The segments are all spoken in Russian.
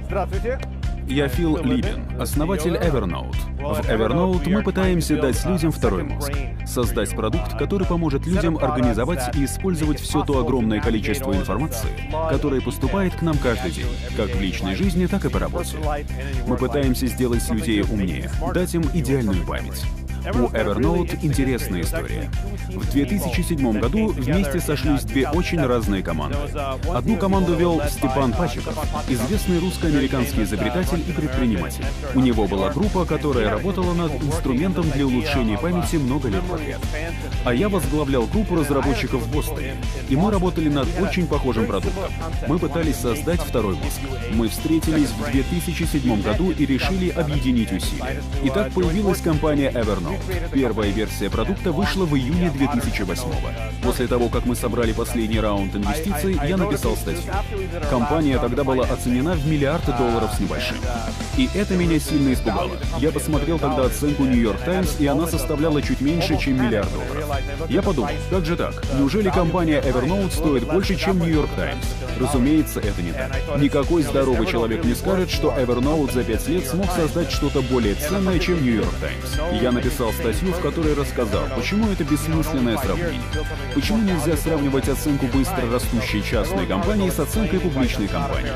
Здравствуйте. Я Фил Либин, основатель Evernote. В Evernote мы пытаемся дать людям второй мозг. Создать продукт, который поможет людям организовать и использовать все то огромное количество информации, которое поступает к нам каждый день, как в личной жизни, так и по работе. Мы пытаемся сделать людей умнее, дать им идеальную память. У Evernote интересная история. В 2007 году вместе сошлись две очень разные команды. Одну команду вел Степан Пачиков, известный русско-американский изобретатель и предприниматель. У него была группа, которая работала над инструментом для улучшения памяти много лет подряд. А я возглавлял группу разработчиков в Бостоне. И мы работали над очень похожим продуктом. Мы пытались создать второй мозг. Мы встретились в 2007 году и решили объединить усилия. И так появилась компания Evernote. Первая версия продукта вышла в июне 2008-го. После того, как мы собрали последний раунд инвестиций, я написал статью. Компания тогда была оценена в $1 миллиард с небольшим. И это меня сильно испугало. Я посмотрел тогда оценку New York Times, и она составляла чуть меньше, чем $1 миллиард. Я подумал, как же так? Неужели компания Evernote стоит больше, чем New York Times? Разумеется, это не так. Никакой здоровый человек не скажет, что Evernote за 5 лет смог создать что-то более ценное, чем New York Times. И я написал статью, в которой рассказал, почему это бессмысленное сравнение. Почему нельзя сравнивать оценку быстро растущей частной компании с оценкой публичной компании?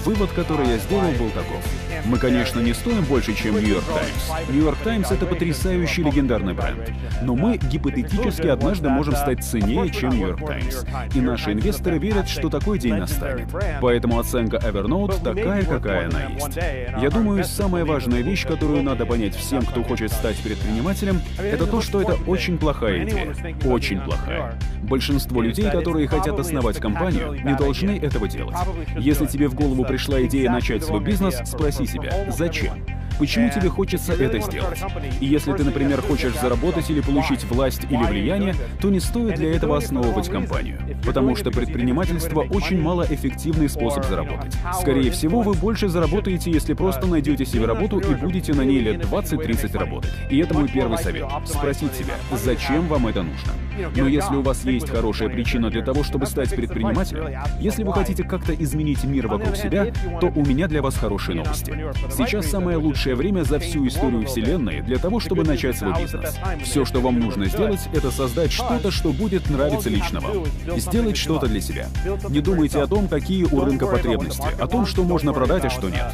Вывод, который я сделал, был таков. Мы, конечно, не стоим больше, чем New York Times. New York Times — это потрясающий легендарный бренд. Но мы гипотетически однажды можем стать ценнее, чем New York Times. И наши инвесторы верят, что такой день настанет. Поэтому оценка Evernote такая, какая она есть. Я думаю, самая важная вещь, которую надо понять всем, кто хочет стать предпринимателем, это то, что это очень плохая идея. Очень плохая. Большинство людей, которые хотят основать компанию, не должны этого делать. Если тебе в голову пришла идея начать свой бизнес, спроси себя, зачем? Почему тебе хочется это сделать? И если ты, например, хочешь заработать или получить власть или влияние, то не стоит для этого основывать компанию. Потому что предпринимательство очень малоэффективный способ заработать. Скорее всего, вы больше заработаете, если просто найдете себе работу и будете на ней лет 20-30 работать. И это мой первый совет. Спросить себя, зачем вам это нужно? Но если у вас есть хорошая причина для того, чтобы стать предпринимателем, если вы хотите как-то изменить мир вокруг себя, то у меня для вас хорошие новости. Сейчас самое лучшее время за всю историю Вселенной для того, чтобы начать свой бизнес. Все, что вам нужно сделать, это создать что-то, что будет нравиться лично вам. Сделать что-то для себя. Не думайте о том, какие у рынка потребности, о том, что можно продать, а что нет.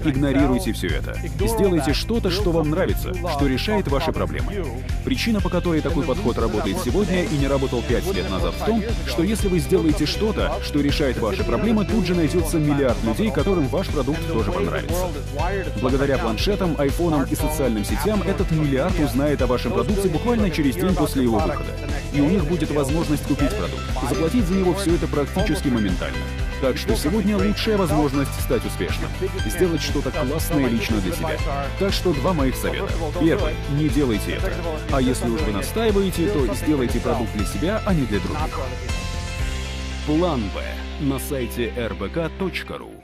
Игнорируйте все это. Сделайте что-то, что вам нравится, что решает ваши проблемы. Причина, по которой такой подход работает сегодня и не работал 5 лет назад, в том, что если вы сделаете что-то, что решает ваши проблемы, тут же найдется миллиард людей, которым ваш продукт тоже понравится. Благодаря планшетам, айфонам и социальным сетям этот миллиард узнает о вашем продукте буквально через день после его выхода. И у них будет возможность купить продукт. Заплатить за него все это практически моментально. Так что сегодня лучшая возможность стать успешным. Сделать что-то классное лично для себя. Так что два моих совета. Первый. Не делайте это. А если уж вы настаиваете, то сделайте продукт для себя, а не для других. План Б на сайте rbk.ru.